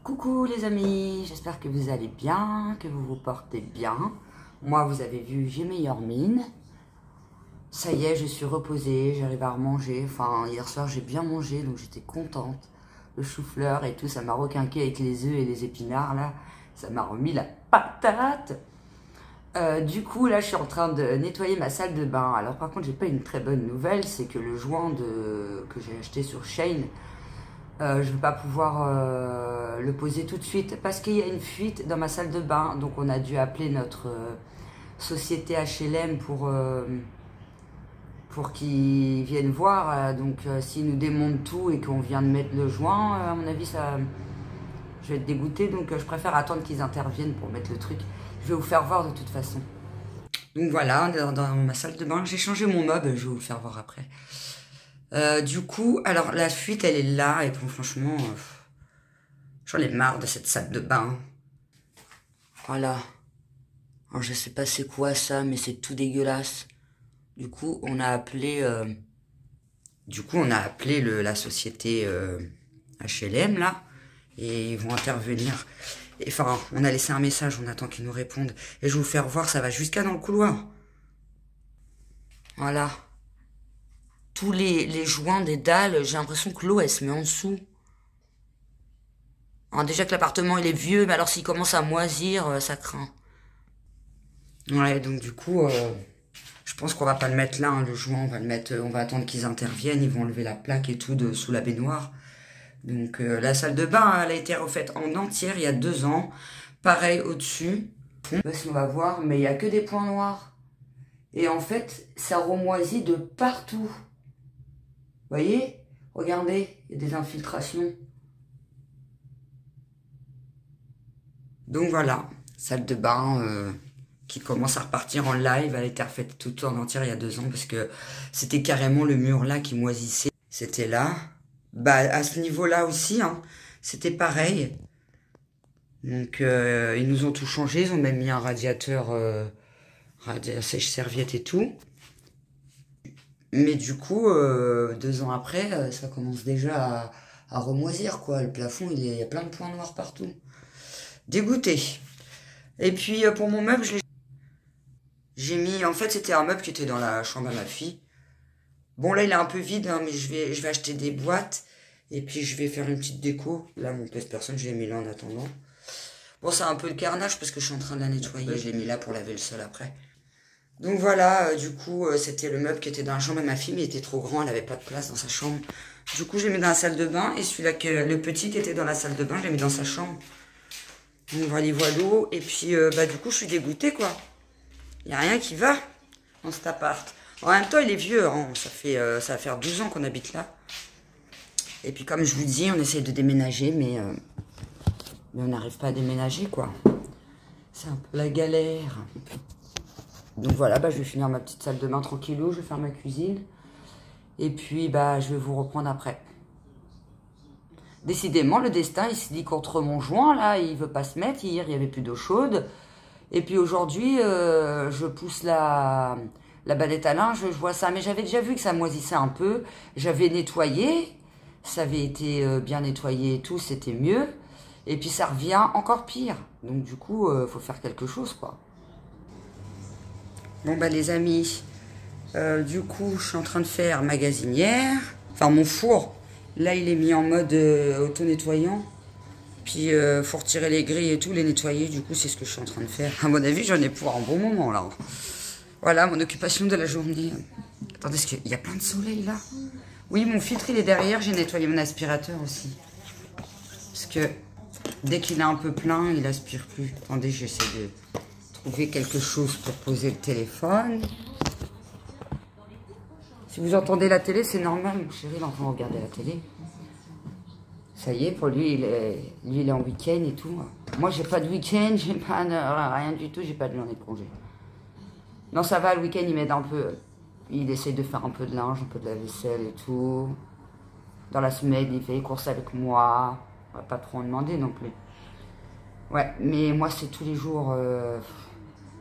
Coucou les amis, j'espère que vous allez bien, que vous vous portez bien. Moi, vous avez vu, j'ai meilleure mine. Ça y est, je suis reposée, j'arrive à remanger. Enfin, hier soir, j'ai bien mangé, donc j'étais contente. Le chou-fleur et tout, ça m'a requinqué avec les œufs et les épinards, là. Ça m'a remis la patate. Du coup, là, je suis en train de nettoyer ma salle de bain. Alors, par contre, j'ai pas une très bonne nouvelle, c'est que le joint que j'ai acheté sur Shein, je ne vais pas pouvoir le poser tout de suite parce qu'il y a une fuite dans ma salle de bain. Donc on a dû appeler notre société HLM pour qu'ils viennent voir. Donc s'ils nous démontent tout et qu'on vient de mettre le joint, à mon avis, je vais être dégoûtée. Donc je préfère attendre qu'ils interviennent pour mettre le truc. Je vais vous faire voir de toute façon. Donc voilà, on est dans ma salle de bain. J'ai changé mon meuble, je vais vous le faire voir après. Du coup, alors la fuite elle est là et bon, franchement, j'en ai marre de cette salle de bain. Voilà. Alors je sais pas c'est quoi ça, mais c'est tout dégueulasse. Du coup, on a appelé, la société HLM là et ils vont intervenir. Et, enfin, on a laissé un message, on attend qu'ils nous répondent et je vais vous faire voir, ça va jusqu'à dans le couloir. Voilà. Tous les joints des dalles, j'ai l'impression que l'eau, elle se met en dessous. Alors déjà que l'appartement, il est vieux, mais alors s'il commence à moisir, ça craint. Ouais, donc du coup, je pense qu'on va pas le mettre là, hein, le joint, on va le mettre, on va attendre qu'ils interviennent, ils vont enlever la plaque et tout sous la baignoire. Donc la salle de bain, elle a été refaite en entière il y a 2 ans. Pareil au-dessus. Je sais pas si on va voir, mais il y a que des points noirs. Et en fait, ça remoisit de partout. Vous voyez? Regardez, il y a des infiltrations. Donc voilà, salle de bain qui commence à repartir en live. Elle a été refaite toute en entière il y a 2 ans parce que c'était carrément le mur là qui moisissait. C'était là. Bah à ce niveau-là aussi, hein, c'était pareil. Donc ils nous ont tout changé. Ils ont même mis un radiateur, sèche-serviette et tout. Mais du coup, 2 ans après, ça commence déjà à remoisir, quoi. Le plafond, il y a plein de points noirs partout. Dégoûté. Et puis, pour mon meuble, j'ai mis... En fait, c'était un meuble qui était dans la chambre à ma fille. Bon, là, il est un peu vide, hein, mais je vais acheter des boîtes. Et puis, je vais faire une petite déco. Là, mon pèse-personne, je l'ai mis là en attendant. Bon, c'est un peu le carnage parce que je suis en train de la nettoyer. Je l'ai mis là pour laver le sol après. Donc voilà, du coup, c'était le meuble qui était dans la chambre de ma fille, mais il était trop grand, elle avait pas de place dans sa chambre. Du coup, j'ai mis dans la salle de bain, et celui-là, le petit qui était dans la salle de bain, je l'ai mis dans sa chambre. Donc voilà, et puis, du coup, je suis dégoûtée, quoi. Il n'y a rien qui va dans cet appart. En même temps, il est vieux, hein. Ça va faire 12 ans qu'on habite là. Et puis, comme je vous dis, on essaye de déménager, mais on n'arrive pas à déménager, quoi. C'est un peu la galère. Donc voilà, je vais finir ma petite salle de bain tranquillou, je vais faire ma cuisine. Et puis, je vais vous reprendre après. Décidément, le destin, il se dit contre mon joint, là, il veut pas se mettre. Hier, il y avait plus d'eau chaude. Et puis aujourd'hui, je pousse la balette à linge, je vois ça. Mais j'avais déjà vu que ça moisissait un peu. J'avais nettoyé, ça avait été bien nettoyé et tout, c'était mieux. Et puis ça revient encore pire. Donc du coup, faut faire quelque chose, quoi. Bon les amis, du coup je suis en train de faire magasinière, enfin mon four, là il est mis en mode auto-nettoyant, puis faut retirer les grilles et tout, les nettoyer, du coup c'est ce que je suis en train de faire. À mon avis j'en ai pour un bon moment là. Voilà mon occupation de la journée. Attendez, est-ce qu'il y a plein de soleil là? Oui, mon filtre il est derrière, j'ai nettoyé mon aspirateur aussi. Parce que dès qu'il est un peu plein, il aspire plus. Attendez, j'essaie de trouver quelque chose pour poser le téléphone. Si vous entendez la télé, c'est normal, mon chéri, il est en train de regarder la télé. Ça y est, pour lui, il est en week-end et tout. Moi, j'ai pas de week-end, j'ai pas rien du tout, j'ai pas de journée de congé. Non, ça va, le week-end, il m'aide un peu. Il essaye de faire un peu de linge, un peu de la vaisselle et tout. Dans la semaine, il fait les courses avec moi. On va pas trop en demander non plus. Ouais, mais moi, c'est tous les jours...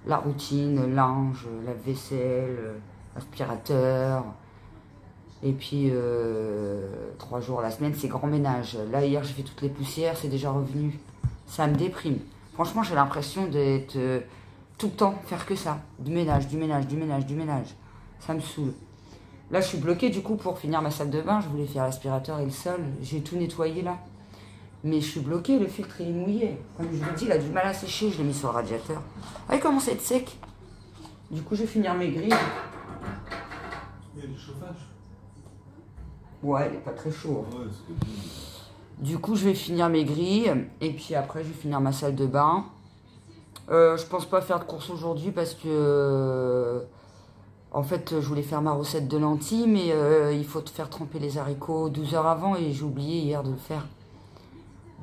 la routine, linge, la vaisselle, aspirateur. Et puis 3 jours la semaine, c'est grand ménage. Là, hier, j'ai fait toutes les poussières, c'est déjà revenu. Ça me déprime. Franchement, j'ai l'impression d'être tout le temps, faire que ça. Du ménage, du ménage, du ménage, du ménage. Ça me saoule. Là, je suis bloquée du coup pour finir ma salle de bain. Je voulais faire l'aspirateur et le sol. J'ai tout nettoyé là. Mais je suis bloquée, le filtre il est mouillé. Comme je vous dis, il a du mal à sécher. Je l'ai mis sur le radiateur. Ah, il commence à être sec. Du coup, je vais finir mes grilles. Il y a du chauffage? Ouais, il n'est pas très chaud. Ouais, c'est bien. Du coup, je vais finir mes grilles. Et puis après, je vais finir ma salle de bain. Je pense pas faire de course aujourd'hui parce que... en fait, je voulais faire ma recette de lentilles, mais il faut faire tremper les haricots 12 heures avant et j'ai oublié hier de le faire.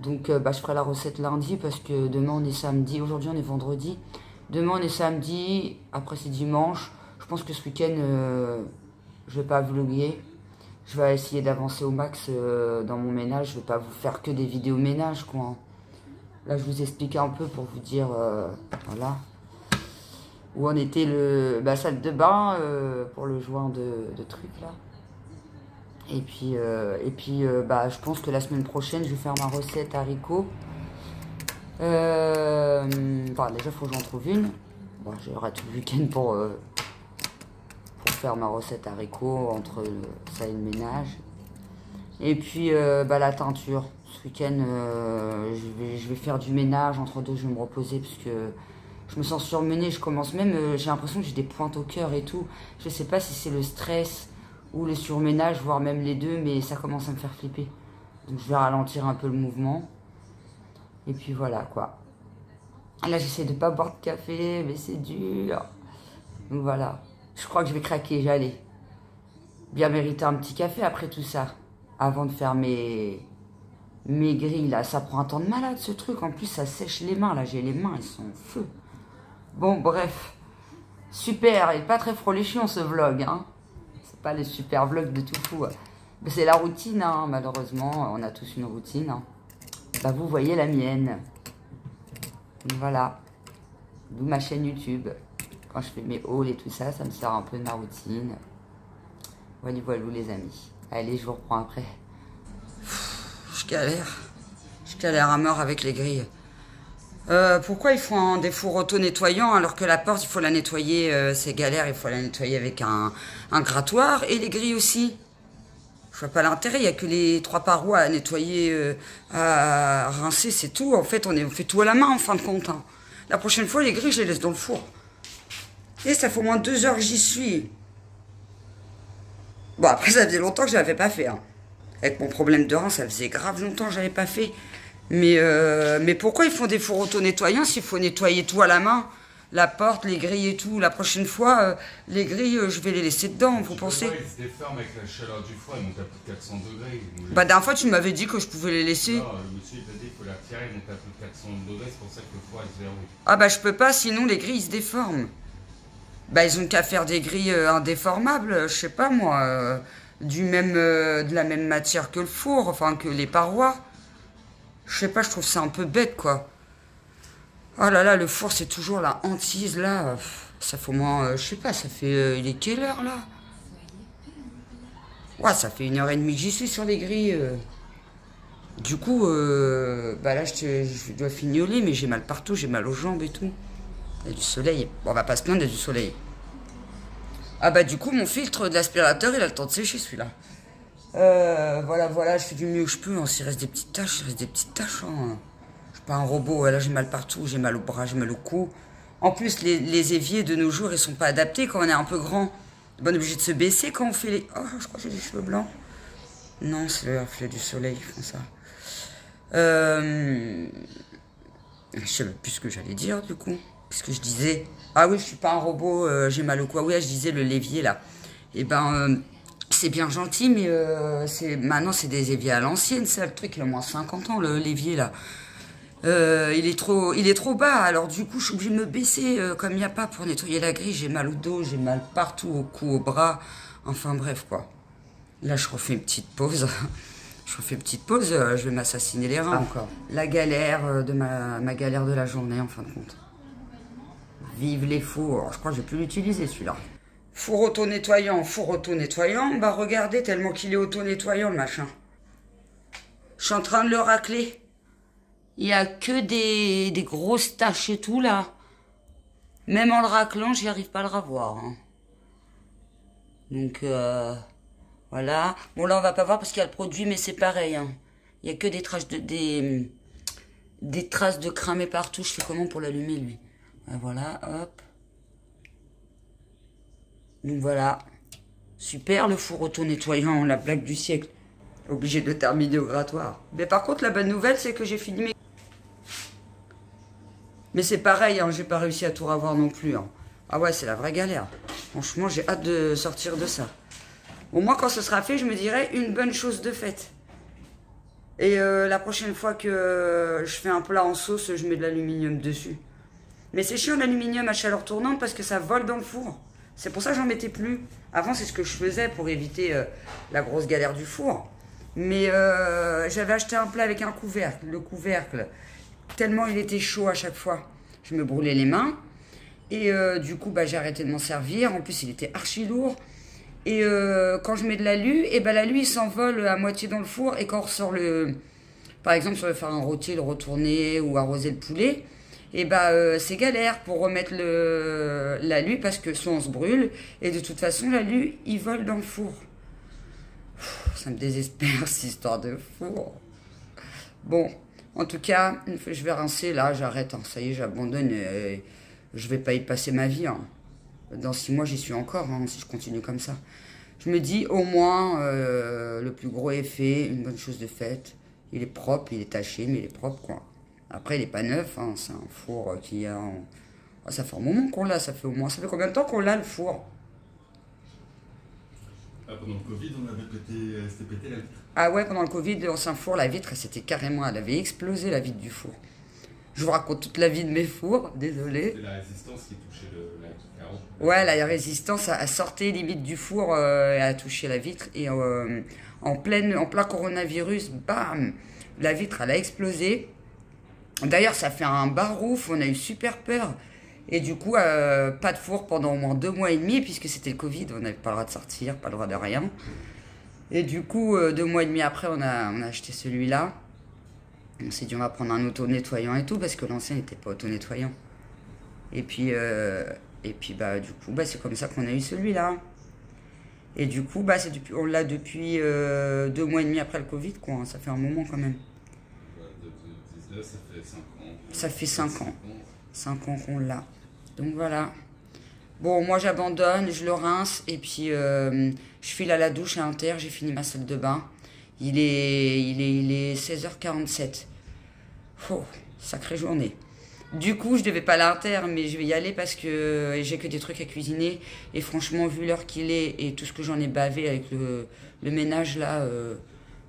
Donc, je ferai la recette lundi parce que demain, on est samedi. Aujourd'hui, on est vendredi. Demain, on est samedi. Après, c'est dimanche. Je pense que ce week-end, je vais pas vlogger. Je vais essayer d'avancer au max dans mon ménage. Je vais pas vous faire que des vidéos ménage, quoi. Là, je vous explique un peu pour vous dire, voilà, où en était la salle de bain pour le joint de trucs, là. Et puis, je pense que la semaine prochaine, je vais faire ma recette haricots. Déjà, il faut que j'en trouve une. Bon, j'aurai tout le week-end pour faire ma recette haricots entre ça et le ménage. Et puis, la teinture. Ce week-end, je vais faire du ménage. Entre deux, je vais me reposer parce que je me sens surmenée. Je commence même, j'ai l'impression que j'ai des pointes au cœur et tout. Je sais pas si c'est le stress ou le surménage, voire même les deux, mais ça commence à me faire flipper. Donc, je vais ralentir un peu le mouvement. Et puis voilà, quoi. Là, j'essaie de pas boire de café, mais c'est dur. Donc voilà. Je crois que je vais craquer, j'allais. Bien mériter un petit café après tout ça. Avant de faire mes grilles, là. Ça prend un temps de malade, ce truc. En plus, ça sèche les mains, là. J'ai les mains, elles sont en feu. Bon, bref. Super. Il n'est pas très froléchiant, ce vlog, hein. C'est pas le super vlog de tout fou. Mais c'est la routine, hein, malheureusement. On a tous une routine, hein. Vous voyez la mienne. Voilà. D'où ma chaîne YouTube. Quand je fais mes hauls et tout ça, ça me sert un peu de ma routine. Voilà, voilà les amis. Allez, je vous reprends après. Je galère. Je galère à mort avec les grilles. Pourquoi ils font des fours auto-nettoyants alors que la porte, il faut la nettoyer, c'est galère, il faut la nettoyer avec un grattoir. Et les grilles aussi. Je vois pas l'intérêt, il n'y a que les 3 parois à nettoyer, à rincer, c'est tout. En fait, on fait tout à la main en fin de compte, hein. La prochaine fois, les grilles, je les laisse dans le four. Et ça fait au moins 2 heures que j'y suis. Bon, après, ça faisait longtemps que je ne l'avais pas fait, hein. Avec mon problème de rein, ça faisait grave longtemps que je n'avais pas fait. Mais pourquoi ils font des fours auto-nettoyants s'il faut nettoyer tout à la main? La porte, les grilles et tout. La prochaine fois, les grilles, je vais les laisser dedans, vous pensez? Ils se déforment avec la chaleur du four, ils montent à plus de 400 degrés. La dernière fois, tu m'avais dit que je pouvais les laisser. Non, le monsieur il t'a dit qu'il faut la retirer, ils montent à plus de 400 degrés, c'est pour ça que le four il se verrouille. Ah je peux pas, sinon les grilles ils se déforment. Ils ont qu'à faire des grilles indéformables, je sais pas moi, de la même matière que le four, enfin que les parois. Je sais pas, je trouve ça un peu bête, quoi. Oh là là, le four, c'est toujours la hantise, là. Ça fait au moins, je sais pas, ça fait... il est quelle heure, là? Ouais, ça fait 1h30 que j'y suis sur les grilles. Du coup, là, je dois fignoler, mais j'ai mal partout, j'ai mal aux jambes et tout. Il y a du soleil. Bon, on va pas se plaindre, il y a du soleil. Du coup, mon filtre de l'aspirateur, il a le temps de sécher, celui-là. Voilà, je fais du mieux que je peux, hein. S'il reste des petites taches, il reste des petites taches, hein. Je suis pas un robot, là j'ai mal partout, j'ai mal au bras, j'ai mal au cou. En plus, les éviers de nos jours, ils sont pas adaptés quand on est un peu grand. On est obligé de se baisser quand on fait les... Oh, je crois que j'ai des cheveux blancs. Non, c'est le reflet du soleil qui font ça. Je sais même plus ce que j'allais dire, du coup. Qu'est-ce que je disais? Ah oui, je suis pas un robot, j'ai mal au cou. Oui, je disais le l'évier, là. C'est bien gentil, mais maintenant, c'est des éviers à l'ancienne, ça, le truc, il a au moins 50 ans, l'évier, là. Il est trop bas, alors du coup, je suis obligée de me baisser comme il n'y a pas pour nettoyer la grille. J'ai mal au dos, j'ai mal partout, au cou, au bras. Enfin, bref, quoi. Là, je refais une petite pause. Je vais m'assassiner les reins encore. La galère de ma galère de la journée, en fin de compte. Vive les fours. Je crois que je vais plus l'utiliser, celui-là. Four auto-nettoyant, four auto-nettoyant. Bah regardez, tellement qu'il est auto-nettoyant le machin. Je suis en train de le racler. Il n'y a que des grosses taches et tout là. Même en le raclant, j'y arrive pas à le revoir. Hein. Donc voilà. Bon là on va pas voir parce qu'il y a le produit, mais c'est pareil. Hein. Il y a que des traces des traces de cramé partout. Je fais comment pour l'allumer lui? Voilà, hop. Donc voilà. Super le four auto-nettoyant, la blague du siècle. Obligé de terminer au grattoir. Mais par contre la bonne nouvelle c'est que j'ai fini mes... Mais c'est pareil, hein, j'ai pas réussi à tout revoir non plus. Hein. Ah ouais, c'est la vraie galère. Franchement, j'ai hâte de sortir de ça. Au moins, quand ce sera fait, je me dirai une bonne chose de faite. Et la prochaine fois que je fais un plat en sauce, je mets de l'aluminium dessus. Mais c'est chiant l'aluminium à chaleur tournante parce que ça vole dans le four. C'est pour ça que j'en mettais plus. Avant, c'est ce que je faisais pour éviter la grosse galère du four. Mais j'avais acheté un plat avec un couvercle. Le couvercle... Tellement il était chaud à chaque fois. Je me brûlais les mains. Et du coup, bah, j'ai arrêté de m'en servir. En plus, il était archi lourd. Et quand je mets de l'alu, et bah, l'alu, il s'envole à moitié dans le four. Et quand on ressort le... Par exemple, si on veut faire un rôti, le retourner ou arroser le poulet, et bah, c'est galère pour remettre l'alu parce que soit on se brûle. Et de toute façon, l'alu, il vole dans le four. Ça me désespère, cette histoire de four. Bon... En tout cas, une fois que je vais rincer, là, j'arrête. Hein. Ça y est, j'abandonne. Je vais pas y passer ma vie. Hein. Dans 6 mois, j'y suis encore, hein, si je continue comme ça. Je me dis, au moins, le plus gros est fait, une bonne chose de faite. Il est propre, il est taché, mais il est propre, quoi. Après, il est pas neuf. Hein. C'est un four qui a... Oh, ça fait un moment qu'on l'a, ça fait au moins... Ça fait combien de temps qu'on l'a, le four? Pendant le Covid, on avait s'était pété la vitre. Ah ouais, pendant le Covid, l'ancien four, la vitre, c'était carrément... Elle avait explosé, la vitre du four. Je vous raconte toute la vie de mes fours, désolé. C'est la résistance qui touchait la carreau. Ouais, la résistance a sorti limite du four et a touché la vitre. Et en plein coronavirus, bam, la vitre, elle a explosé. D'ailleurs, ça fait un barouf, on a eu super peur. Et du coup, pas de four pendant au moins 2 mois et demi, puisque c'était le Covid, on n'avait pas le droit de sortir, pas le droit de rien. Et du coup, 2 mois et demi après, on a acheté celui-là. On s'est dit, on va prendre un auto-nettoyant et tout, parce que l'ancien n'était pas auto-nettoyant. Et puis bah, du coup, bah, c'est comme ça qu'on a eu celui-là. Et du coup, bah, on l'a depuis 2 mois et demi après le Covid, quoi. Ça fait un moment quand même. De 19, ça fait 5 ans. Ça fait 5 ans. 5 ans qu'on l'a. Donc voilà. Bon, moi j'abandonne, je le rince et puis je file à la douche à Inter, j'ai fini ma salle de bain. Il est 16h47. Oh, sacrée journée. Du coup, je devais pas aller à Inter, mais je vais y aller parce que j'ai que des trucs à cuisiner. Et franchement, vu l'heure qu'il est et tout ce que j'en ai bavé avec le ménage là,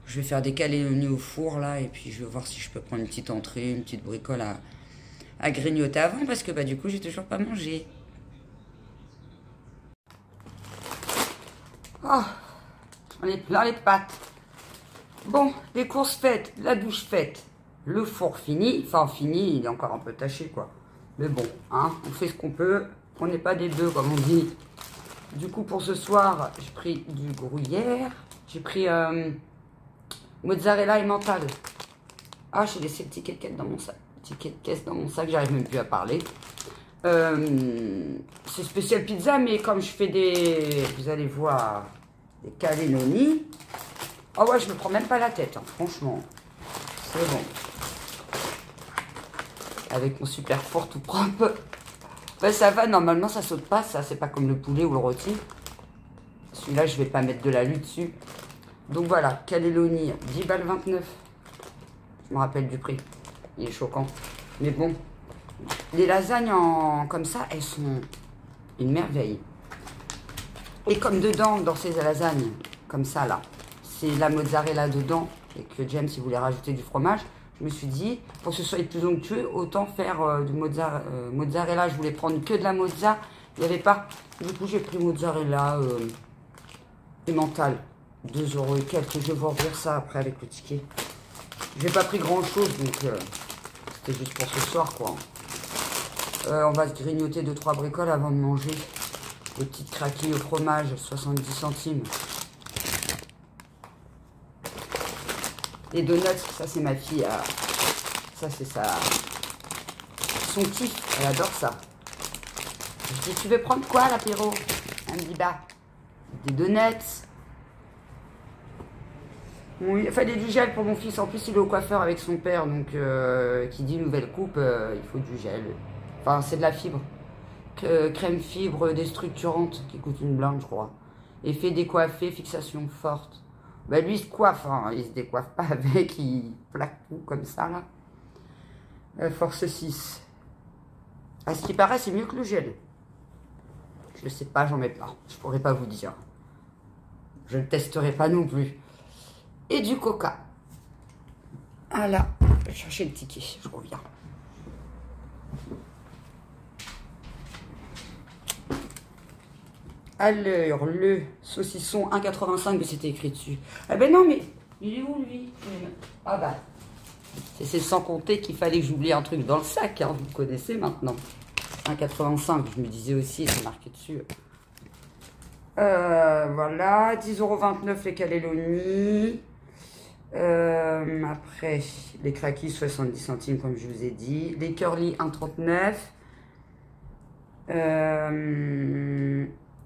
je vais faire des cannelloni au four là. Et puis je vais voir si je peux prendre une petite entrée, une petite bricole à grignoter avant parce que bah, du coup, j'ai toujours pas mangé. Oh, on est plein les pattes. Bon, les courses faites, la douche faite, le four fini. Enfin, fini, il est encore un peu taché, quoi. Mais bon, hein, on fait ce qu'on peut. On n'est pas des deux, comme on dit. Du coup, pour ce soir, j'ai pris du gruyère. J'ai pris mozzarella et mental. Ah, j'ai laissé le ticket de caisse dans mon sac. Ticket de caisse dans mon sac, j'arrive même plus à parler. C'est spécial pizza, mais comme je fais des... Vous allez voir, des cannelloni. Oh ouais, je me prends même pas la tête, hein, franchement. C'est bon. Avec mon super four tout propre. Ben ça va, normalement ça saute pas, ça. C'est pas comme le poulet ou le rôti. Celui-là, je vais pas mettre de l'alu dessus. Donc voilà, cannelloni, 10 balles 29. Je me rappelle du prix. Il est choquant. Mais bon, les lasagnes comme ça, elles sont une merveille. Et comme dedans, dans ces lasagnes, comme ça là, c'est la mozzarella dedans, et que James, il voulait rajouter du fromage, je me suis dit, pour que ce soit plus onctueux, autant faire du mozzarella. Je voulais prendre que de la mozza, il n'y avait pas. Du coup, j'ai pris mozzarella et mental, 2 € et quelques. Je vais vous redire ça après avec le ticket. J'ai pas pris grand chose, donc c'était juste pour ce soir, quoi. On va se grignoter 2-3 bricoles avant de manger. Les petites craquilles au fromage, 70 centimes. Les donuts, ça c'est ma fille. Ça c'est son kiff, elle adore ça. Je dis, tu veux prendre quoi à l'apéro? Elle me dit, bah, des donuts. Bon, il fallait du gel pour mon fils. En plus, il est au coiffeur avec son père. Donc, qui dit nouvelle coupe, il faut du gel. Enfin, c'est de la fibre. Crème fibre déstructurante qui coûte une blinde, je crois. Effet décoiffé, fixation forte. Bah, lui, il se coiffe. Hein. Il se décoiffe pas avec. Il plaque tout comme ça, là. Force 6. À ce qui paraît, c'est mieux que le gel. Je sais pas, j'en mets pas. Je pourrais pas vous dire. Je ne testerai pas non plus. Et du coca. Ah là, je vais chercher le ticket, je reviens. Alors, le saucisson 1,85, mais c'était écrit dessus. Ah ben non, mais il est où lui? Ah bah, c'est sans compter qu'il fallait que j'oublie un truc dans le sac, hein, vous connaissez maintenant. 1,85, je me disais aussi, c'est marqué dessus. Voilà, 10,29 € les cannelloni. Après, les craquis 70 centimes, comme je vous ai dit. Les curly 1,39.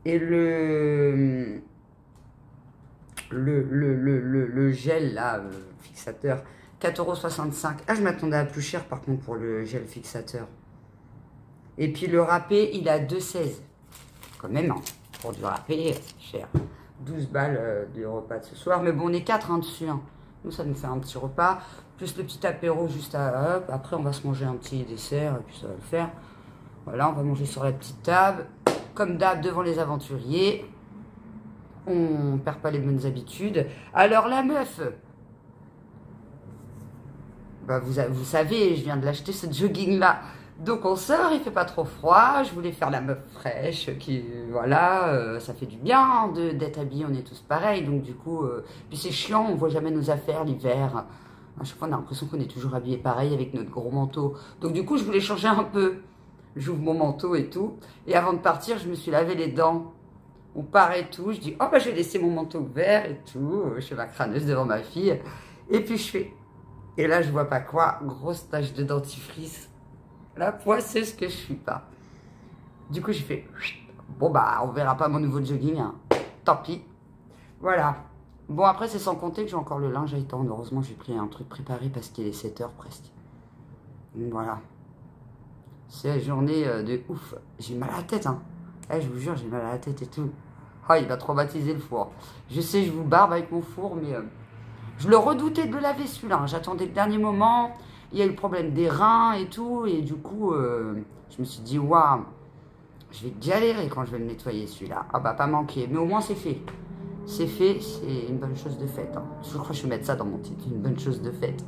Et le gel, là, fixateur, 4,65 €. Ah, je m'attendais à plus cher, par contre, pour le gel fixateur. Et puis, le râpé, il est à 2,16 €. Quand même, hein, pour du râpé, c'est cher. 12 balles du repas de ce soir. Mais bon, on est 4 hein, dessus. Hein. Nous, ça nous fait un petit repas. Plus le petit apéro juste à... Hop. Après, on va se manger un petit dessert. Et puis, ça va le faire. Voilà, on va manger sur la petite table. Comme d'hab, devant les aventuriers. On ne perd pas les bonnes habitudes. Alors, la meuf... Bah, vous savez, je viens de l'acheter, ce jogging-là. Donc, on sort, il fait pas trop froid. Je voulais faire la meuf fraîche. Voilà, ça fait du bien d'être habillé. On est tous pareils. Donc, du coup... puis, c'est chiant, on voit jamais nos affaires l'hiver. À chaque fois, on a l'impression qu'on est toujours habillé pareil avec notre gros manteau. Donc, du coup, je voulais changer un peu. J'ouvre mon manteau et tout. Et avant de partir, je me suis lavé les dents. On part et tout. Je dis, oh, bah, je vais laisser mon manteau ouvert et tout. Je fais ma crâneuse devant ma fille. Et puis, je fais... Et là, je vois pas quoi. Grosse tache de dentifrice. La poisseuse que je suis pas. Du coup, j'ai fait... Bon, bah, on verra pas mon nouveau jogging. Hein. Tant pis. Voilà. Bon, après, c'est sans compter que j'ai encore le linge à étendre. Heureusement, j'ai pris un truc préparé parce qu'il est 7 h presque. Donc, voilà. C'est la journée de ouf. J'ai mal à la tête, hein. Eh, je vous jure, j'ai mal à la tête et tout. Ah, il va traumatiser le four. Je sais, je vous barbe avec mon four, mais... je le redoutais de le laver, celui-là. J'attendais le dernier moment. Il y a eu le problème des reins et tout. Et du coup, je me suis dit, waouh, je vais galérer quand je vais le nettoyer, celui-là. Ah bah, pas manquer. Mais au moins, c'est fait. C'est fait, c'est une bonne chose de faite. Hein. Je crois que je vais mettre ça dans mon titre. Une bonne chose de faite.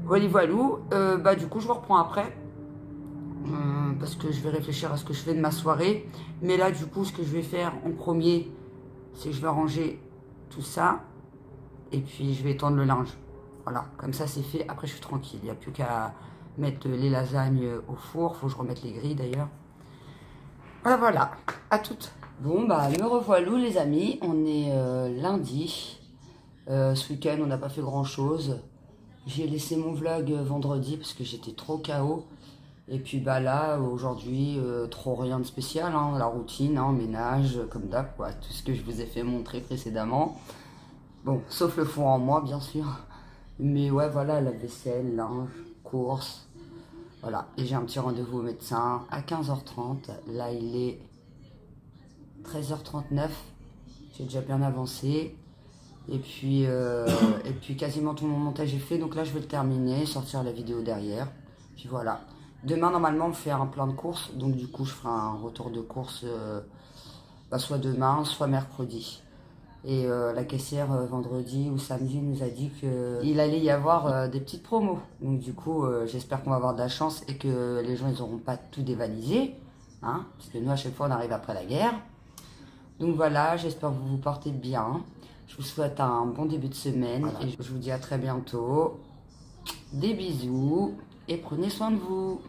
Voilà, voilou. Bah, du coup, je vous reprends après. Parce que je vais réfléchir à ce que je fais de ma soirée. Mais là, du coup, ce que je vais faire en premier, c'est que je vais ranger tout ça. Et puis, je vais étendre le linge. Voilà, comme ça, c'est fait. Après, je suis tranquille. Il n'y a plus qu'à mettre les lasagnes au four. Faut que je remette les grilles, d'ailleurs. Voilà, voilà. À toutes. Bon, bah, me revoilà, les amis. On est lundi. Ce week-end, on n'a pas fait grand-chose. J'ai laissé mon vlog vendredi parce que j'étais trop KO. Et puis, bah là, aujourd'hui, trop rien de spécial. Hein, la routine, hein, ménage, comme d'hab, quoi. Tout ce que je vous ai fait montrer précédemment. Bon, sauf le four en moi, bien sûr. Mais ouais, voilà, la vaisselle, linge, courses. Voilà, et j'ai un petit rendez-vous au médecin à 15 h 30. Là, il est 13 h 39. J'ai déjà bien avancé. Et puis quasiment tout mon montage est fait. Donc là, je vais le terminer, sortir la vidéo derrière. Puis voilà. Demain, normalement, on fait un plein de courses. Donc du coup, je ferai un retour de course soit demain, soit mercredi. Et la caissière, vendredi ou samedi, nous a dit qu'il allait y avoir des petites promos. Donc du coup, j'espère qu'on va avoir de la chance et que les gens, ils n'auront pas tout dévalisé. Hein, parce que nous, à chaque fois, on arrive après la guerre. Donc voilà, j'espère que vous vous portez bien. Je vous souhaite un bon début de semaine. Voilà. Et je vous dis à très bientôt. Des bisous et prenez soin de vous.